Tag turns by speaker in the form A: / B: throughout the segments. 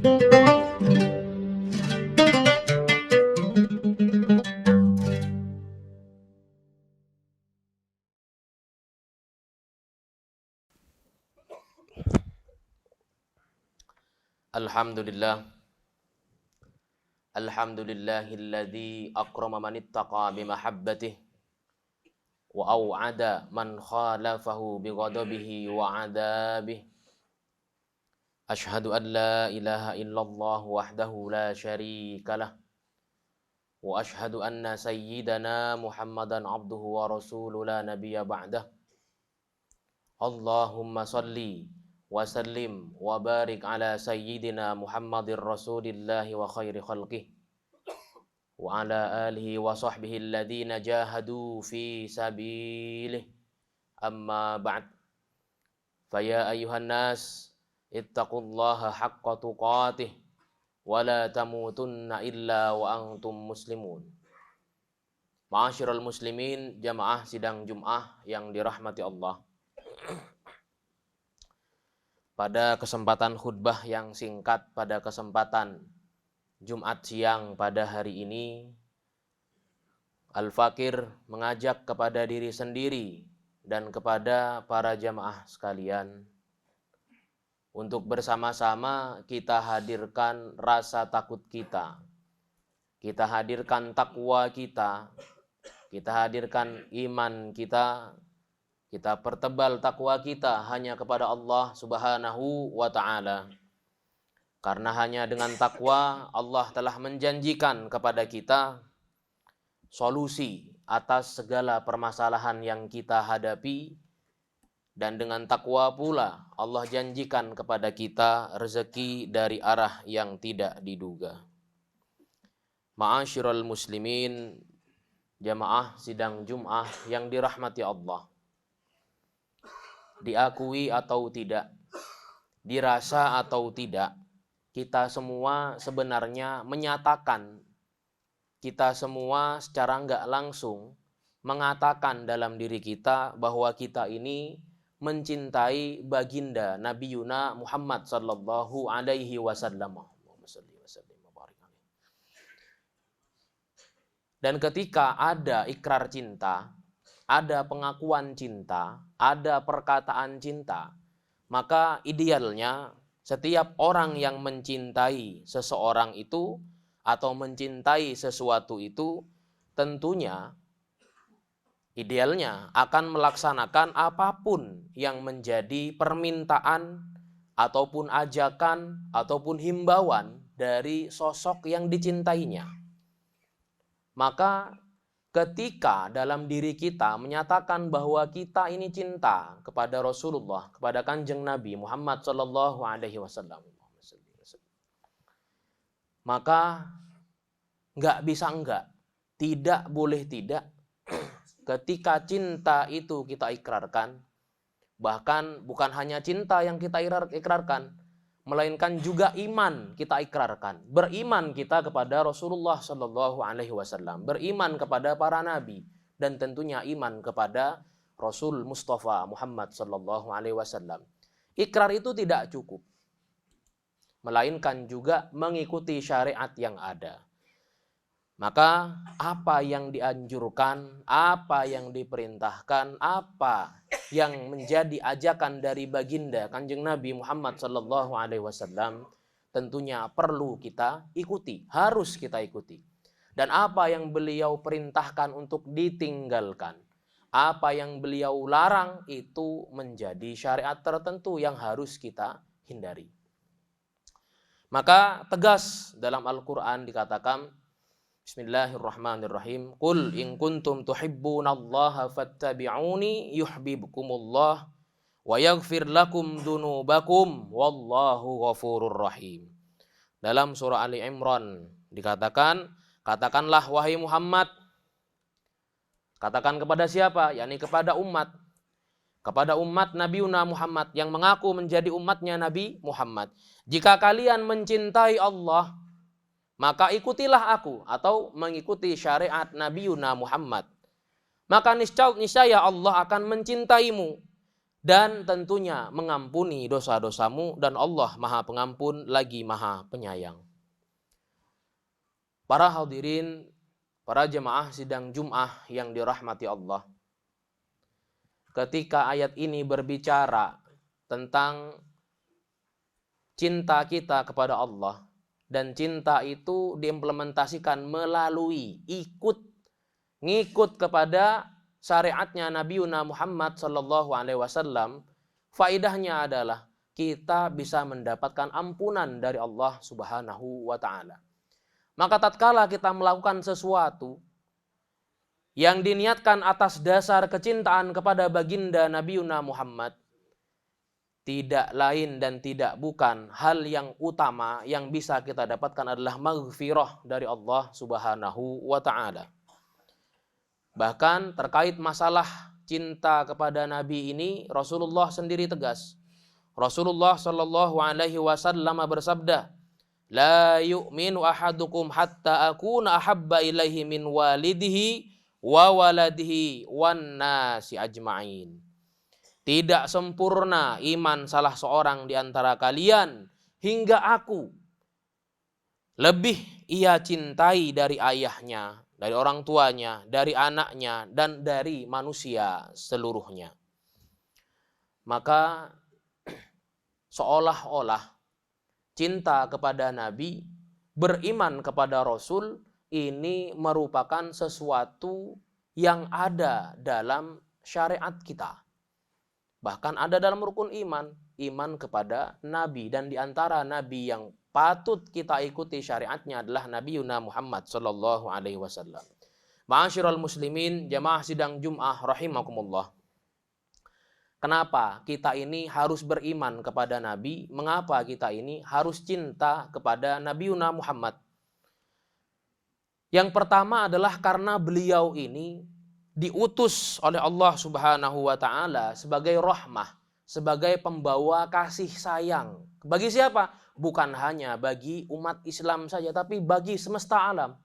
A: Alhamdulillah. Alhamdulillahilladzi akrama man ittaqa bimahabbatih wa au'ada man khalafahu bighadabihi wa 'adabih. Ashhadu an la ilaha illallah wahdahu la syarikalah wa ashhadu anna sayyidana Muhammadan abduhu wa rasuluhu la nabiyya ba'dah. Allahumma salli wa sallim wa barik ala sayyidina Muhammadir rasulillahi wa khairi khalqih wa ala alihi wa sahbihi alladhina jahadu fi sabilih. Amma ba'd. Faya ayuhan nas ittaqullaha haqqa tuqatih wa la tamutunna illa wa antum muslimun. Ma'asyiral muslimin, jamaah sidang Jum'ah yang dirahmati Allah. Pada kesempatan khutbah yang singkat pada kesempatan Jumat siang pada hari ini, Al-Fakir mengajak kepada diri sendiri dan kepada para jamaah sekalian untuk bersama-sama kita hadirkan rasa takut kita hadirkan takwa kita hadirkan iman kita pertebal takwa kita hanya kepada Allah Subhanahu wa ta'ala. Karena hanya dengan takwa Allah telah menjanjikan kepada kita solusi atas segala permasalahan yang kita hadapi, dan dengan takwa pula Allah janjikan kepada kita rezeki dari arah yang tidak diduga. Ma'asyiral muslimin, jamaah sidang Jum'ah yang dirahmati Allah. Diakui atau tidak, dirasa atau tidak, kita semua sebenarnya menyatakan, kita semua secara enggak langsung mengatakan dalam diri kita bahwa kita ini mencintai baginda Nabi Yuna Muhammad sallallahu alaihi wasallam. Dan ketika ada ikrar cinta, ada pengakuan cinta, ada perkataan cinta, maka idealnya setiap orang yang mencintai seseorang itu atau mencintai sesuatu itu tentunya idealnya akan melaksanakan apapun yang menjadi permintaan ataupun ajakan ataupun himbauan dari sosok yang dicintainya. Maka ketika dalam diri kita menyatakan bahwa kita ini cinta kepada Rasulullah, kepada Kanjeng Nabi Muhammad sallallahu alaihi wasallam, maka enggak bisa enggak, tidak boleh tidak, ketika cinta itu kita ikrarkan, bahkan bukan hanya cinta yang kita ikrarkan, melainkan juga iman kita ikrarkan. Beriman kita kepada Rasulullah sallallahu alaihi wasallam, beriman kepada para nabi, dan tentunya iman kepada Rasul Mustafa Muhammad sallallahu alaihi wasallam. Ikrar itu tidak cukup, melainkan juga mengikuti syariat yang ada. Maka apa yang dianjurkan, apa yang diperintahkan, apa yang menjadi ajakan dari baginda Kanjeng Nabi Muhammad sallallahu alaihi wasallam tentunya perlu kita ikuti, harus kita ikuti. Dan apa yang beliau perintahkan untuk ditinggalkan, apa yang beliau larang itu menjadi syariat tertentu yang harus kita hindari. Maka tegas dalam Al-Qur'an dikatakan, Bismillahirrahmanirrahim. Qul in kuntum tuhibbunallaha fattabi'uni yuhibbukumullah wa yaghfir lakum dzunubakum wallahu ghafurur rahim. Dalam surah Ali Imran dikatakan, katakanlah wahai Muhammad. Katakan kepada siapa? yakni kepada umat. Kepada umat Nabiuna Muhammad yang mengaku menjadi umatnya Nabi Muhammad. Jika kalian mencintai Allah, maka ikutilah aku atau mengikuti syariat Nabiuna Muhammad. Maka niscaya Allah akan mencintaimu dan tentunya mengampuni dosa-dosamu, dan Allah Maha Pengampun lagi Maha Penyayang. Para hadirin, para jemaah sidang Jum'ah yang dirahmati Allah, ketika ayat ini berbicara tentang cinta kita kepada Allah, dan cinta itu diimplementasikan melalui ngikut kepada syariatnya Nabiuna Muhammad sallallahu alaihi wasallam, faidahnya adalah kita bisa mendapatkan ampunan dari Allah Subhanahu wa taala. Maka tatkala kita melakukan sesuatu yang diniatkan atas dasar kecintaan kepada baginda Nabiuna Muhammad, tidak lain dan tidak bukan hal yang utama yang bisa kita dapatkan adalah maghfirah dari Allah Subhanahu wa taala. Bahkan terkait masalah cinta kepada Nabi ini, Rasulullah sendiri tegas. Rasulullah sallallahu alaihi wasallam bersabda, "La yu'minu ahadukum hatta akuna ahabba ilaihi min walidihi wa waladihi wan nasi ajma'in." Tidak sempurna iman salah seorang di antara kalian hingga aku lebih ia cintai dari ayahnya, dari orang tuanya, dari anaknya, dan dari manusia seluruhnya. Maka seolah-olah cinta kepada Nabi, beriman kepada Rasul, ini merupakan sesuatu yang ada dalam syariat kita. Bahkan ada dalam rukun iman kepada Nabi. Dan di antara Nabi yang patut kita ikuti syariatnya adalah Nabiuna Muhammad sallallahu alaihi wasallam. Ma'asyiral muslimin, jamaah sidang Jum'ah rahimakumullah. Kenapa kita ini harus beriman kepada Nabi? Mengapa kita ini harus cinta kepada Nabiuna Muhammad? Yang pertama adalah karena beliau ini diutus oleh Allah Subhanahu wa taala sebagai rahmah, sebagai pembawa kasih sayang. Bagi siapa? Bukan hanya bagi umat Islam saja, tapi bagi semesta alam.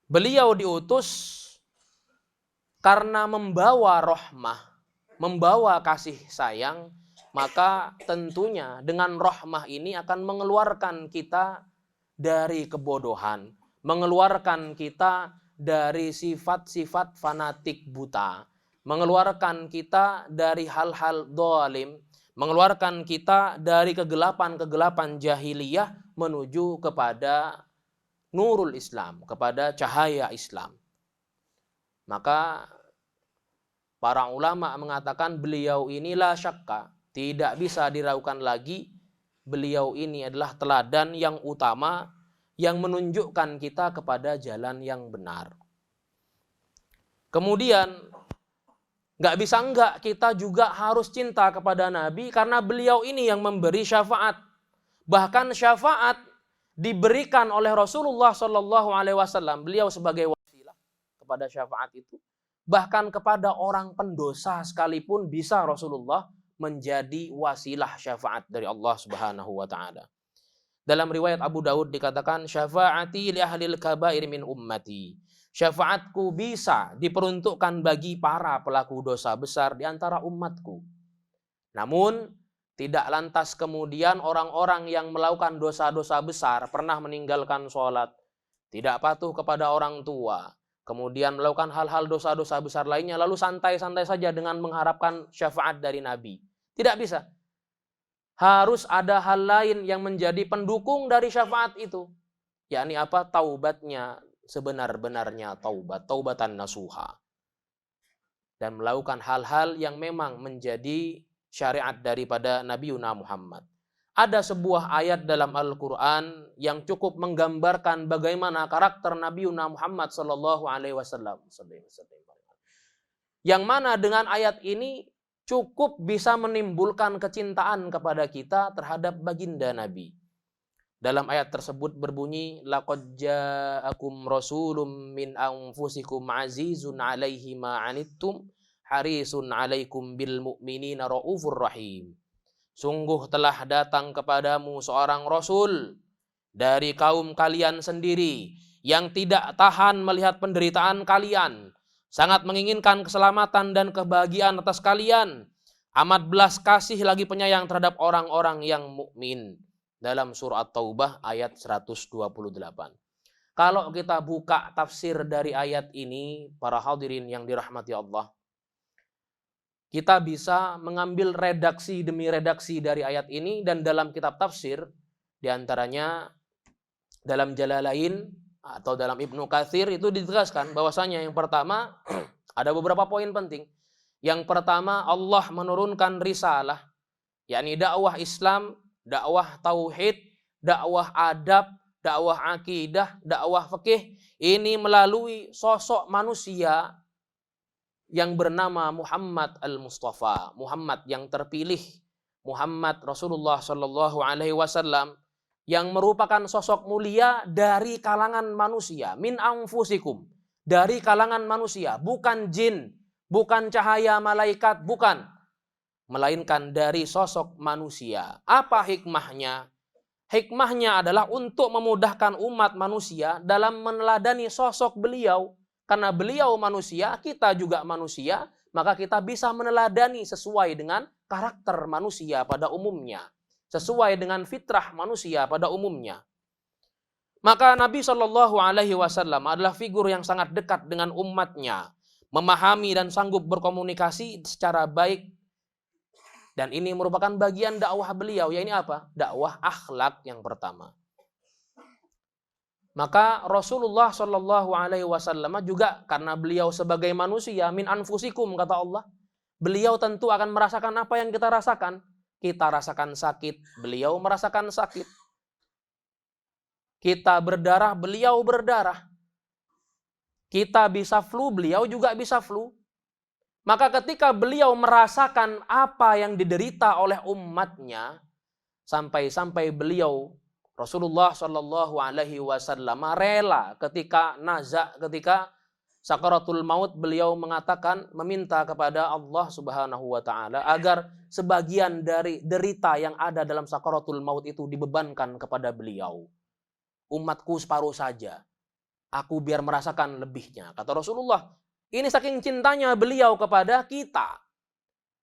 A: Beliau diutus karena membawa rahmah, membawa kasih sayang, maka tentunya dengan rahmah ini akan mengeluarkan kita dari kebodohan, mengeluarkan kita dari sifat-sifat fanatik buta, mengeluarkan kita dari hal-hal dhalim, mengeluarkan kita dari kegelapan-kegelapan jahiliyah menuju kepada nurul Islam, kepada cahaya Islam. Maka para ulama mengatakan beliau ini la syakka, tidak bisa diragukan lagi, beliau ini adalah teladan yang utama yang menunjukkan kita kepada jalan yang benar. Kemudian nggak bisa enggak, kita juga harus cinta kepada Nabi karena beliau ini yang memberi syafaat. Bahkan syafaat diberikan oleh Rasulullah Shallallahu Alaihi Wasallam. Beliau sebagai wasilah kepada syafaat itu. Bahkan kepada orang pendosa sekalipun bisa Rasulullah menjadi wasilah syafaat dari Allah Subhanahu Wa Taala. Dalam riwayat Abu Daud dikatakan, syafaati li ahlil kabair min ummati. Syafaatku bisa diperuntukkan bagi para pelaku dosa besar di antara umatku. Namun, tidak lantas kemudian orang-orang yang melakukan dosa-dosa besar, pernah meninggalkan sholat, tidak patuh kepada orang tua, kemudian melakukan hal-hal dosa-dosa besar lainnya, lalu santai-santai saja dengan mengharapkan syafaat dari Nabi. Tidak bisa. Harus ada hal lain yang menjadi pendukung dari syafaat itu. Yakni apa? Taubatnya sebenar-benarnya taubat, taubatan nasuha. Dan melakukan hal-hal yang memang menjadi syariat daripada Nabiuna Muhammad. Ada sebuah ayat dalam Al-Quran yang cukup menggambarkan bagaimana karakter Nabiuna Muhammad sallallahu alaihi wasallam. Yang mana dengan ayat ini cukup bisa menimbulkan kecintaan kepada kita terhadap baginda Nabi. Dalam ayat tersebut berbunyi, laqad ja'akum rasulun min anfusikum azizun 'alaihi ma 'anittum harisun 'alaikum bil mu'minina raufur rahim. Sungguh telah datang kepadamu seorang rasul dari kaum kalian sendiri yang tidak tahan melihat penderitaan kalian, sangat menginginkan keselamatan dan kebahagiaan atas kalian, amat belas kasih lagi penyayang terhadap orang-orang yang mukmin. Dalam surah At-Taubah ayat 128. Kalau kita buka tafsir dari ayat ini, para hadirin yang dirahmati Allah, kita bisa mengambil redaksi demi redaksi dari ayat ini, dan dalam kitab tafsir, diantaranya dalam Jalalain atau dalam Ibnu Katsir itu ditegaskan bahwasanya yang pertama ada beberapa poin penting. Yang pertama, Allah menurunkan risalah, yakni dakwah Islam, dakwah tauhid, dakwah adab, dakwah akidah, dakwah fikih, ini melalui sosok manusia yang bernama Muhammad al-Mustafa, Muhammad yang terpilih, Muhammad Rasulullah Shallallahu Alaihi Wasallam, yang merupakan sosok mulia dari kalangan manusia, min anfusikum, dari kalangan manusia, bukan jin, bukan cahaya malaikat, bukan, melainkan dari sosok manusia. Apa hikmahnya? Hikmahnya adalah untuk memudahkan umat manusia dalam meneladani sosok beliau. Karena beliau manusia, kita juga manusia, maka kita bisa meneladani sesuai dengan karakter manusia pada umumnya, sesuai dengan fitrah manusia pada umumnya. Maka Nabi Shallallahu Alaihi Wasallam adalah figur yang sangat dekat dengan umatnya, memahami dan sanggup berkomunikasi secara baik. Dan ini merupakan bagian dakwah beliau, yaitu apa? Dakwah akhlak yang pertama. Maka Rasulullah Shallallahu Alaihi Wasallam juga karena beliau sebagai manusia, min anfusikum kata Allah, beliau tentu akan merasakan apa yang kita rasakan. Kita rasakan sakit, beliau merasakan sakit. Kita berdarah, beliau berdarah. Kita bisa flu, beliau juga bisa flu. Maka ketika beliau merasakan apa yang diderita oleh umatnya, sampai-sampai beliau Rasulullah Shallallahu Alaihi Wasallam rela ketika sakaratul maut, beliau mengatakan, meminta kepada Allah Subhanahu Wa Taala agar sebagian dari derita yang ada dalam sakaratul maut itu dibebankan kepada beliau. Umatku separuh saja, aku biar merasakan lebihnya, kata Rasulullah. Ini saking cintanya beliau kepada kita.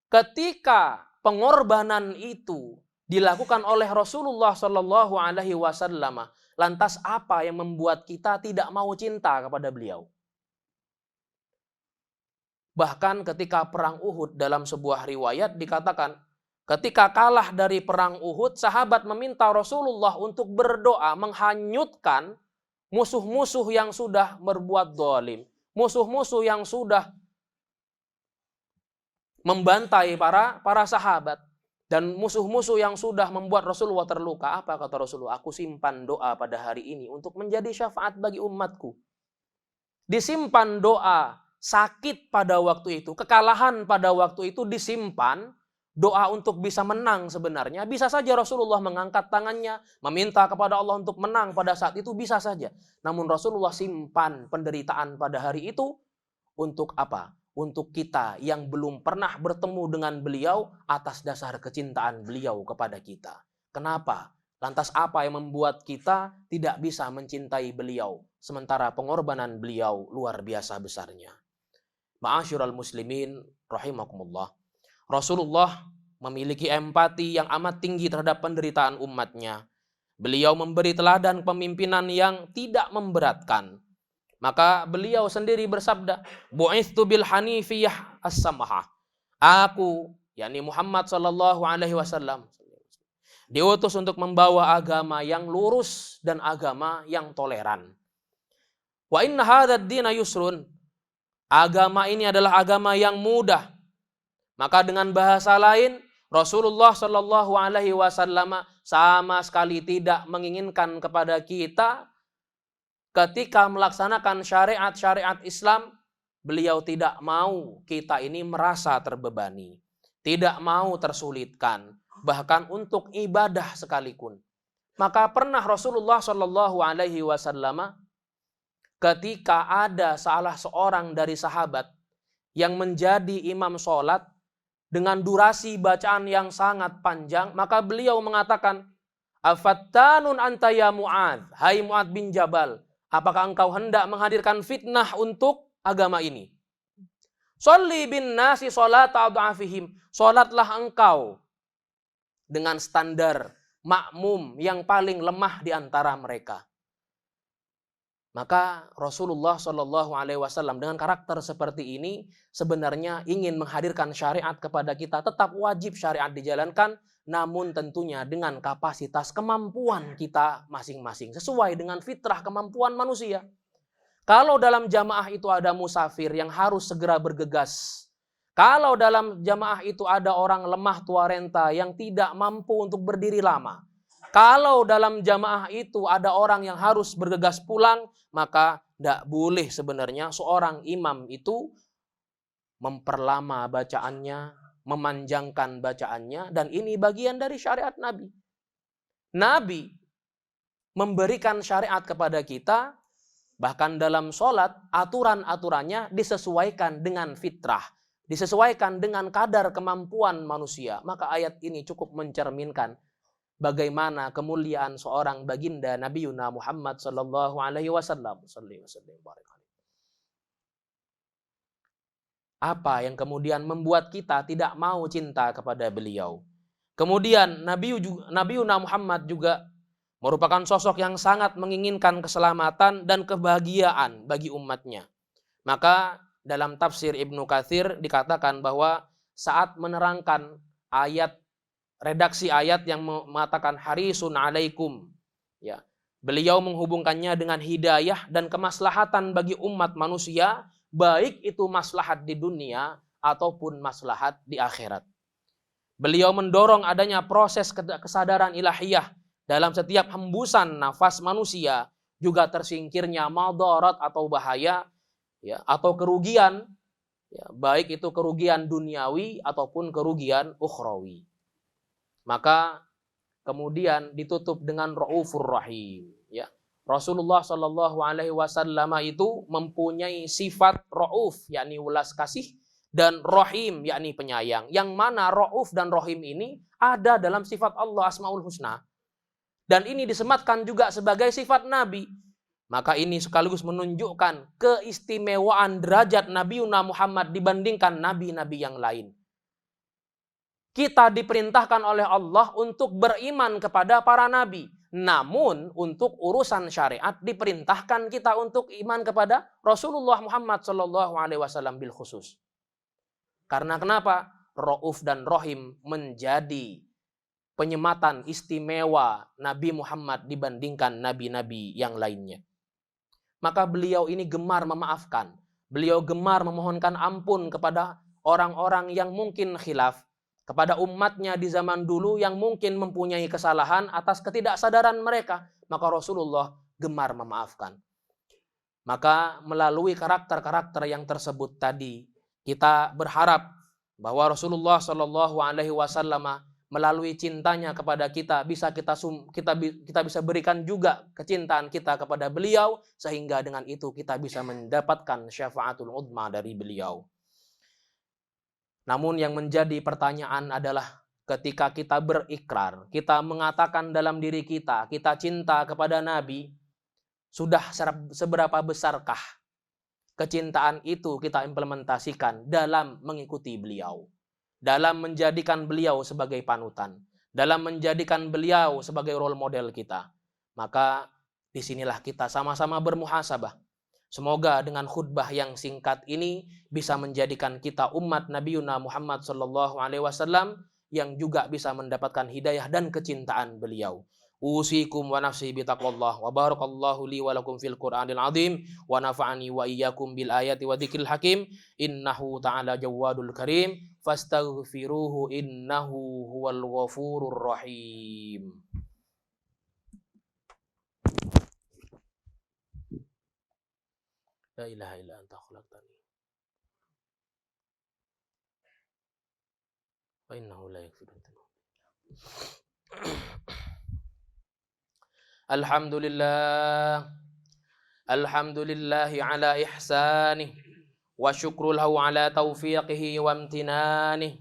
A: Ketika pengorbanan itu dilakukan oleh Rasulullah Shallallahu Alaihi Wasallam, lantas apa yang membuat kita tidak mau cinta kepada beliau? Bahkan ketika perang Uhud, dalam sebuah riwayat dikatakan, ketika kalah dari perang Uhud, sahabat meminta Rasulullah untuk berdoa menghanyutkan musuh-musuh yang sudah berbuat zalim, musuh-musuh yang sudah membantai para sahabat, dan musuh-musuh yang sudah membuat Rasulullah terluka. Apa kata Rasulullah? Aku simpan doa pada hari ini untuk menjadi syafaat bagi umatku. Disimpan doa sakit pada waktu itu, kekalahan pada waktu itu disimpan, doa untuk bisa menang sebenarnya. Bisa saja Rasulullah mengangkat tangannya, meminta kepada Allah untuk menang pada saat itu, bisa saja. Namun Rasulullah simpan penderitaan pada hari itu untuk apa? Untuk kita yang belum pernah bertemu dengan beliau atas dasar kecintaan beliau kepada kita. Kenapa? Lantas apa yang membuat kita tidak bisa mencintai beliau sementara pengorbanan beliau luar biasa besarnya? Ma'asyiral muslimin rahimakumullah. Rasulullah memiliki empati yang amat tinggi terhadap penderitaan umatnya. Beliau memberi teladan kepemimpinan yang tidak memberatkan. Maka beliau sendiri bersabda, bu'itsu bil hanifiyah as-samahah. Aku, yakni Muhammad sallallahu alaihi wasallam, diutus untuk membawa agama yang lurus dan agama yang toleran. Wa inna hadzal dina yusrun. Agama ini adalah agama yang mudah. Maka dengan bahasa lain, Rasulullah Shallallahu Alaihi Wasallam sama sekali tidak menginginkan kepada kita ketika melaksanakan syariat-syariat Islam, beliau tidak mau kita ini merasa terbebani, tidak mau tersulitkan, bahkan untuk ibadah sekalipun. Maka pernah Rasulullah Shallallahu Alaihi Wasallam ketika ada salah seorang dari sahabat yang menjadi imam sholat dengan durasi bacaan yang sangat panjang, maka beliau mengatakan, afattanun anta ya Mu'adz, hai Mu'adz bin Jabal, apakah engkau hendak menghadirkan fitnah untuk agama ini? Sholli bin nasi sholata adhafihim. Sholatlah engkau dengan standar makmum yang paling lemah di antara mereka. Maka Rasulullah Shallallahu Alaihi Wasallam dengan karakter seperti ini sebenarnya ingin menghadirkan syariat kepada kita. Tetap wajib syariat dijalankan, namun tentunya dengan kapasitas kemampuan kita masing-masing. Sesuai dengan fitrah kemampuan manusia. Kalau dalam jamaah itu ada musafir yang harus segera bergegas. Kalau dalam jamaah itu ada orang lemah tua renta yang tidak mampu untuk berdiri lama. Kalau dalam jamaah itu ada orang yang harus bergegas pulang, maka tidak boleh sebenarnya seorang imam itu memperlama bacaannya, memanjangkan bacaannya, dan ini bagian dari syariat Nabi. Nabi memberikan syariat kepada kita, bahkan dalam sholat, aturan-aturannya disesuaikan dengan fitrah, disesuaikan dengan kadar kemampuan manusia. Maka ayat ini cukup mencerminkan bagaimana kemuliaan seorang baginda Nabi Muhammad sallallahu alaihi wasallam. Apa yang kemudian membuat kita tidak mau cinta kepada beliau? Kemudian Nabi Muhammad juga merupakan sosok yang sangat menginginkan keselamatan dan kebahagiaan bagi umatnya. Maka dalam tafsir Ibnu Katsir dikatakan bahwa saat menerangkan redaksi ayat yang mengatakan harisun alaikum, ya, beliau menghubungkannya dengan hidayah dan kemaslahatan bagi umat manusia, baik itu maslahat di dunia ataupun maslahat di akhirat. Beliau mendorong adanya proses kesadaran ilahiyah dalam setiap hembusan nafas manusia, juga tersingkirnya madarat atau bahaya, ya, atau kerugian, ya, baik itu kerugian duniawi ataupun kerugian ukhrawi. Maka kemudian ditutup dengan Raufur Rahim. Ya. Rasulullah Shallallahu Alaihi Wasallam itu mempunyai sifat Rauf, yakni welas kasih, dan Rahim, yakni penyayang. Yang mana Rauf dan Rahim ini ada dalam sifat Allah Asmaul Husna. Dan ini disematkan juga sebagai sifat Nabi. Maka ini sekaligus menunjukkan keistimewaan derajat Nabi Muhammad dibandingkan nabi-nabi yang lain. Kita diperintahkan oleh Allah untuk beriman kepada para nabi. Namun untuk urusan syariat diperintahkan kita untuk iman kepada Rasulullah Muhammad SAW bil khusus. Karena kenapa? Rauf dan Rahim menjadi penyematan istimewa Nabi Muhammad dibandingkan nabi-nabi yang lainnya. Maka beliau ini gemar memaafkan. Beliau gemar memohonkan ampun kepada orang-orang yang mungkin khilaf, kepada umatnya di zaman dulu yang mungkin mempunyai kesalahan atas ketidaksadaran mereka, maka Rasulullah gemar memaafkan. Maka melalui karakter-karakter yang tersebut tadi, kita berharap bahwa Rasulullah Shallallahu Alaihi Wasallam melalui cintanya kepada kita bisa bisa berikan juga kecintaan kita kepada beliau, sehingga dengan itu kita bisa mendapatkan syafaatul uzma dari beliau. Namun yang menjadi pertanyaan adalah ketika kita berikrar, kita mengatakan dalam diri kita cinta kepada Nabi, sudah seberapa besarkah kecintaan itu kita implementasikan dalam mengikuti beliau, dalam menjadikan beliau sebagai panutan, dalam menjadikan beliau sebagai role model kita. Maka disinilah kita sama-sama bermuhasabah. Semoga dengan khutbah yang singkat ini bisa menjadikan kita umat Nabi Muhammad Sallallahu Alaihi Wasallam yang juga bisa mendapatkan hidayah dan kecintaan beliau. Usikum wa nafsi bitaqwallah wa barakallahu li wa lakum fil Qur'anil azim wa nafa'ani wa iyyakum bil ayati wa dzikril hakim innahu ta'ala jawadul karim fastaghfiruhu innahu huwal ghafurur rahim. La ilaha illa anta khalaqtani wa innahu la yaghfiru dzunub. Alhamdulillahi ala ihsanih wa syukru lahu ala taufiqihi wa amtinanih.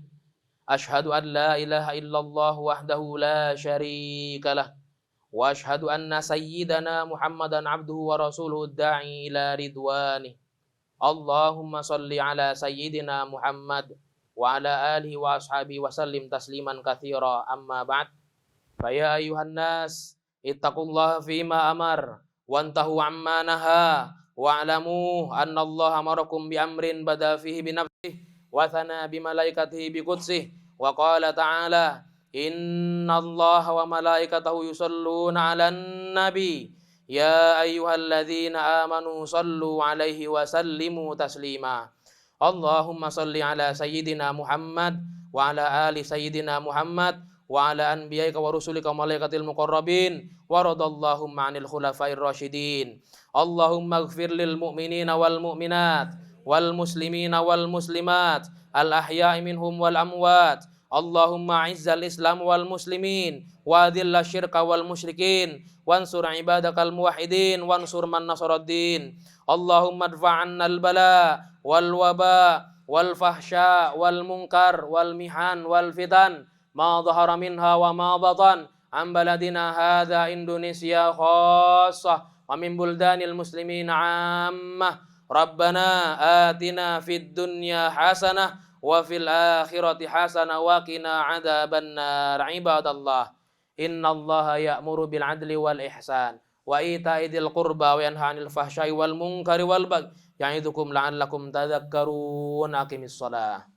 A: Ashhadu an la ilaha illallah wahdahu la syarika lah. Wa ashhadu anna sayyidana Muhammadan abduhu wa rasuluhu da'i ila ridwanih. Allahumma salli ala sayyidina Muhammad wa ala alihi wa ashabihi wa sallim tasliman katsira. Amma ba'd. Fa ya ayuhan nas ittaqullaha fima amar wantahu amma naha wa'lamu anna Allah amarakum bi amrin bada fihi bi nafsihi wa thana bi malaikatihi bi qudsih wa qala ta'ala inna Allah wa malaikatahu yusalluna 'alan nabi ya ayyuhalladzina amanu sallu 'alaihi wa sallimu taslima. Allahumma salli ala sayyidina Muhammad wa ala ali sayyidina Muhammad wa ala anbiyaika wa rusulika wa malaikatil muqarrabin wa radallahumma 'anil khulafair rasyidin. Allahumma ighfir lil mu'minina wal mu'minat wal muslimina wal muslimat al ahya'i minhum wal amwat. Allahumma 'izzal islam wal muslimin wa adhilla syirka wal musyrikin wansur ibadakal muwahhidin wansur man nasaraddin. Allahumma adfa' 'anna al bala wal waba wal fahsya wal munkar wal mihan wal fitan ma dhahara minha wa ma batan an baladina hadza Indonesia khassah wa min buldanil muslimin 'ammah. Rabbana atina fid dunya hasanah wa fil akhirati hasanah wa qina adzabannar. Ibadallah, innallaha ya'muru bil 'adli wal ihsan wa ita'i dzil qurba wa yanha 'anil fahsya'i wal munkari wal baghi ya'idukum la'allakum tadhakkarun. Aqimis shalah.